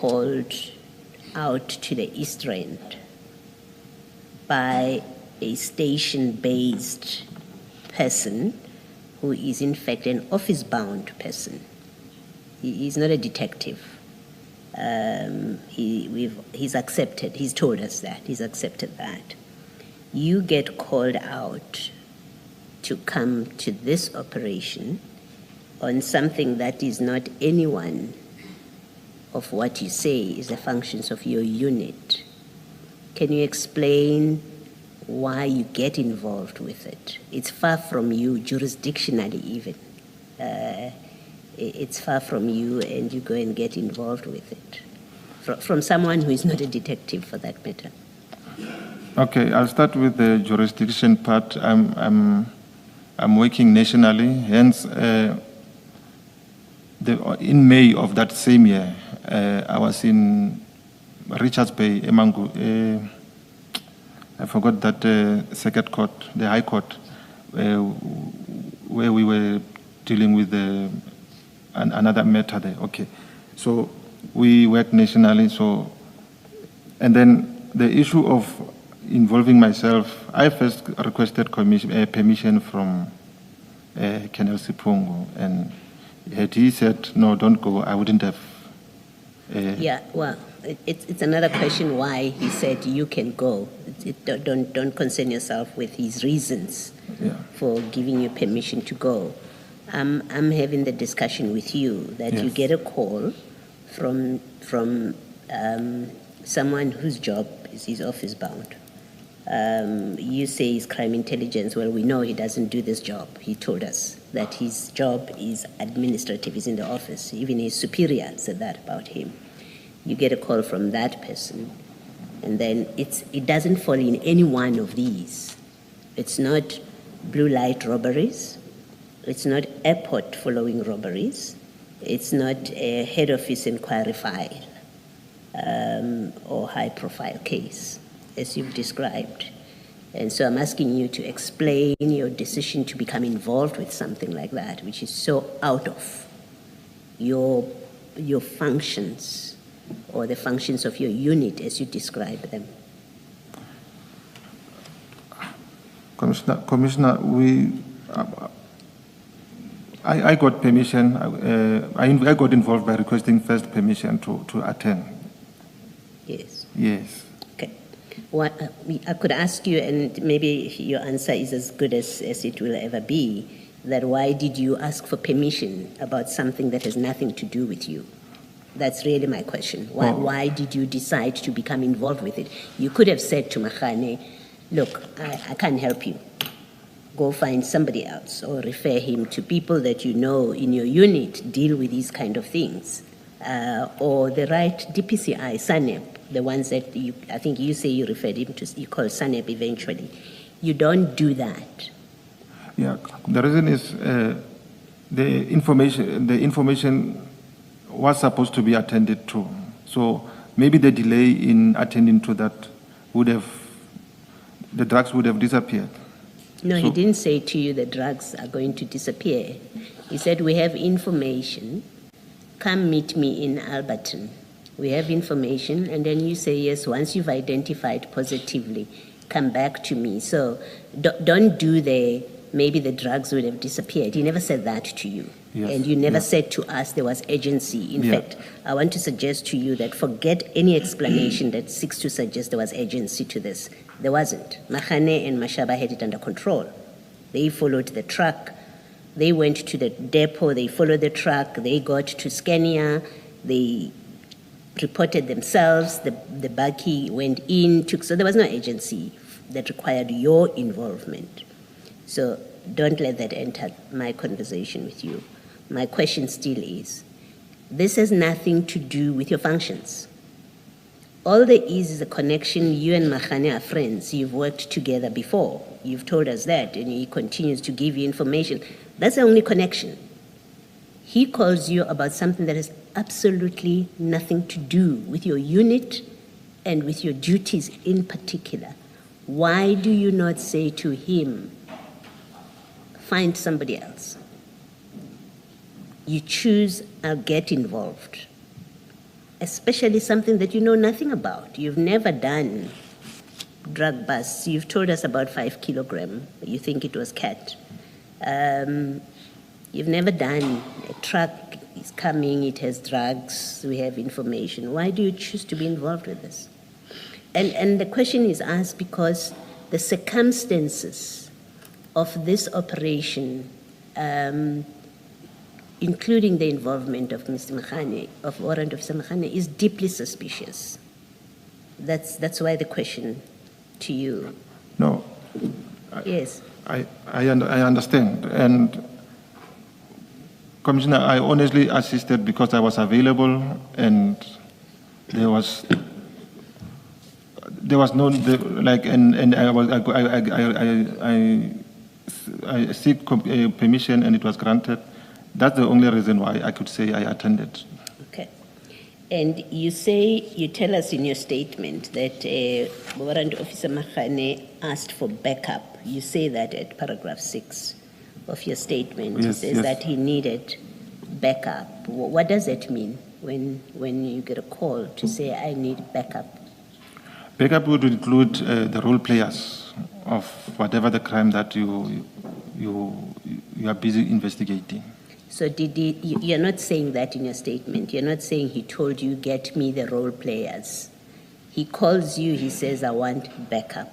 called out to the East Rand by a station-based person who is in fact an office-bound person. He's not a detective. He's accepted, he's told us that, he's accepted that. You get called out to come to this operation on something that is not any one of what you say is the functions of your unit. Can you explain why you get involved with it? It's far from you, jurisdictionally even. It's far from you, and you go and get involved with it. From someone who is not a detective, for that matter. Okay, I'll start with the jurisdiction part. I'm working nationally, hence in May of that same year, I was in Richards Bay, Emangu. I forgot that circuit court, the High Court, where we were dealing with another matter there. Okay, so we work nationally. So, and then the issue of involving myself, I first requested permission from Colonel Sipungu, and had he said no, don't go, I wouldn't have. Yeah, well, it's another question why he said you can go. Don't concern yourself with his reasons for giving you permission to go. I'm having the discussion with you that you get a call from someone whose job is office bound. You say he's crime intelligence. Well, we know he doesn't do this job. He told us that his job is administrative. He's in the office. Even his superior said that about him. You get a call from that person, and then it doesn't fall in any one of these. It's not blue light robberies. It's not airport following robberies. It's not a head office inquiry file or high profile case, as you've described. And so I'm asking you to explain your decision to become involved with something like that, which is so out of your functions or the functions of your unit as you describe them. Commissioner, I got permission. I got involved by requesting first permission to attend. Yes. Yes. Okay. What, I could ask you, and maybe your answer is as good as it will ever be, that why did you ask for permission about something that has nothing to do with you? That's really my question. Why did you decide to become involved with it? You could have said to Makhane, look, I can't help you. Go find somebody else or refer him to people that you know in your unit deal with these kind of things. Or the right DPCI, SANEP, the ones that I think you say you referred him to, you call SANEP eventually. You don't do that. Yeah, the reason is the information was supposed to be attended to. So maybe the delay in attending to that the drugs would have disappeared. No, he didn't say to you the drugs are going to disappear. He said, we have information. Come meet me in Alberton. We have information. And then you say, yes, once you've identified positively, come back to me. So don't do maybe the drugs would have disappeared. He never said that to you. Yes. And you never said to us there was agency. In fact, I want to suggest to you that forget any explanation that seeks to suggest there was agency to this. There wasn't. Makhane and Mashaba had it under control. They followed the truck. They went to the depot. They followed the truck. They got to Scania. They reported themselves. The buggy went in. So there was no agency that required your involvement. So don't let that enter my conversation with you. My question still is, this has nothing to do with your functions. All there is a connection. You and Makhane are friends. You've worked together before. You've told us that, and he continues to give you information. That's the only connection. He calls you about something that has absolutely nothing to do with your unit and with your duties in particular. Why do you not say to him, find somebody else? You choose, I'll get involved. especially something that you know nothing about. You've never done drug busts. You've told us about 5 kilogram. You think it was cat. You've never done a truck is coming, it has drugs, we have information. Why do you choose to be involved with this? And the question is asked because the circumstances of this operation, including the involvement of Mr. Makhane, of Warrant Officer Makhane, is deeply suspicious. That's why the question to you. No. Yes. I understand. And Commissioner, I honestly assisted because I was available and there was no like and I seek permission and it was granted. That's the only reason why I could say I attended. Okay. And you tell us in your statement that Warrant Officer Makhane asked for backup. You say that at paragraph 6 of your statement. Yes, He says yes. that he needed backup. What does that mean when you get a call to say, I need backup? Backup would include the role players of whatever the crime that you are busy investigating. So you're not saying that in your statement. You're not saying he told you, get me the role players. He calls you, he says, I want backup.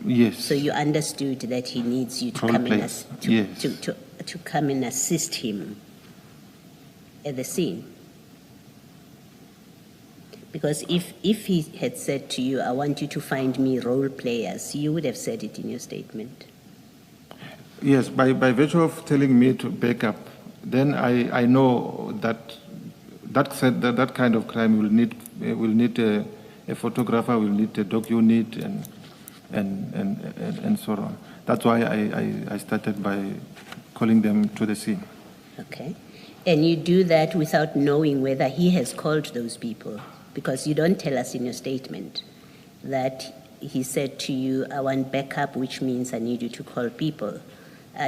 Yes. So you understood that he needs you to Role come players. to come and assist him at the scene. Because if he had said to you, I want you to find me role players, you would have said it in your statement. Yes, by virtue of telling me to back up, then I know that kind of crime will need a photographer, will need a doc unit, and so on. That's why I started by calling them to the scene. Okay. And you do that without knowing whether he has called those people, because you don't tell us in your statement that he said to you, I want backup, which means I need you to call people.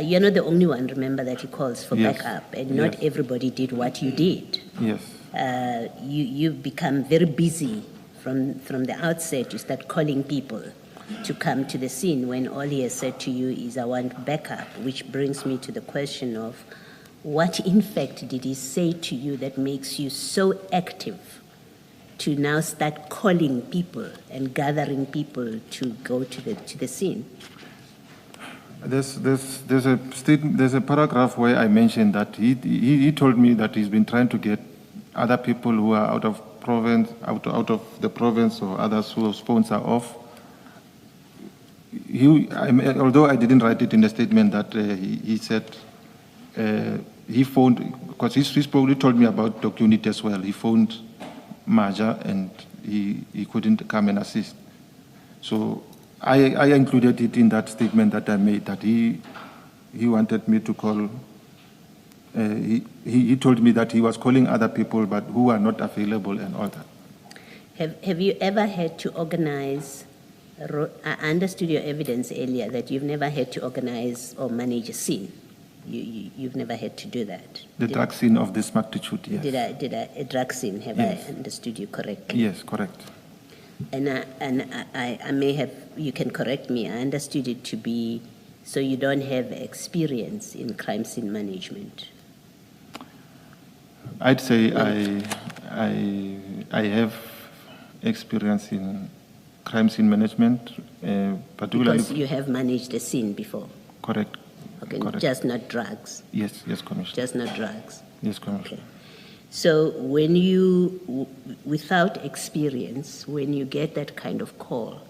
You're not the only one, remember, that he calls for Yes. backup, and not Yes. everybody did what you did. Yes. You become very busy from the outset. You start calling people to come to the scene when all he has said to you is, I want backup, which brings me to the question of what in fact did he say to you that makes you so active to now start calling people and gathering people to go to the scene? There's a paragraph where I mentioned that he told me that he's been trying to get other people who are out of the province or others who sponsor off. Although I didn't write it in the statement that he said he phoned, because he told me about Doc Unit as well. He phoned Maja and he couldn't come and assist. So I included it in that statement that I made, that he wanted me to call. He told me that he was calling other people, but who are not available and all that. Have you ever had to organize? I understood your evidence earlier that you've never had to organize or manage a scene. You've never had to do that. The drug scene of this magnitude, yes. Did a drug scene? Have Yes. I understood you correctly? Yes, correct. And I may have, you can correct me, I understood it to be so you don't have experience in crime scene management. I'd say I have experience in crime scene management, particularly. Because you have managed a scene before? Correct. Okay, Correct. just not drugs? Yes, Commissioner. Just not drugs? Yes, Commissioner. Okay. So when you, without experience, when you get that kind of call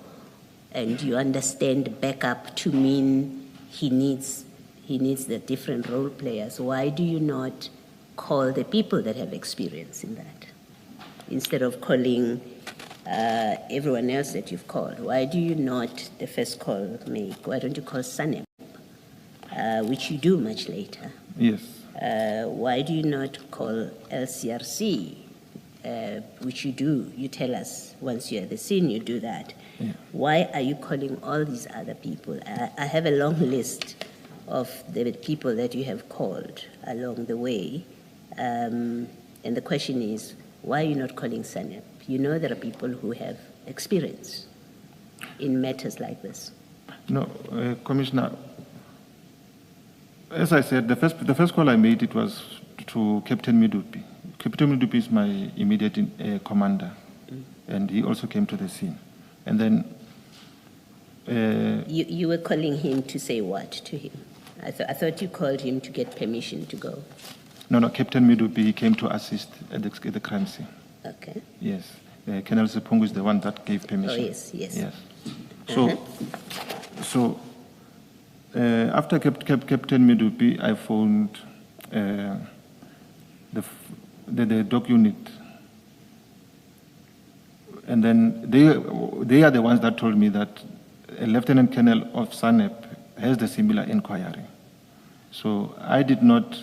and you understand backup to mean he needs the different role players, why do you not call the people that have experience in that instead of calling everyone else that you've called? Why do you not, the first call make, why don't you call SANEP, which you do much later? Yes. Why do you not call LCRC, which you do? You tell us once you're at the scene, you do that. Yeah. Why are you calling all these other people? I have a long list of the people that you have called along the way. And the question is, why are you not calling SANEP? You know there are people who have experience in matters like this. No, Commissioner, as I said, the first call I made, it was to Captain Midupi. Captain Midupi is my immediate commander, and he also came to the scene. And then... You were calling him to say what to him? I thought you called him to get permission to go. No, Captain Midupi, he came to assist at the crime scene. Okay. Yes. Colonel Sepungu is the one that gave permission. Oh, yes. Yes. So, after Captain Midupi, I phoned the dog unit. And then they are the ones that told me that a Lieutenant Colonel of SANEP has the similar inquiry. So I did not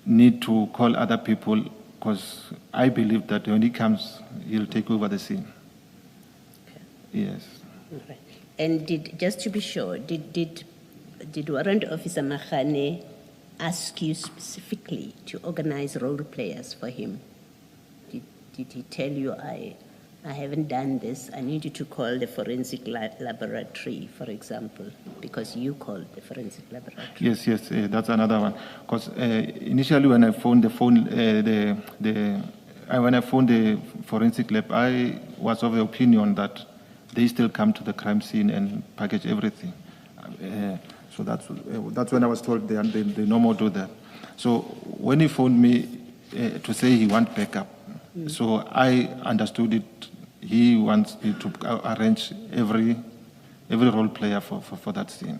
need to call other people because I believe that when he comes, he'll take over the scene. Okay. Yes. All right. And just to be sure, did Warrant Officer Makhane ask you specifically to organize role players for him? Did he tell you, I haven't done this, I need you to call the forensic laboratory, for example, because you called the forensic laboratory? Yes, that's another one. Because initially when I phoned when I phoned the forensic lab, I was of the opinion that they still come to the crime scene and package everything. So that's when I was told they no more do that. So when he phoned me to say he wants backup, so I understood it. He wants me to arrange every role player for that scene.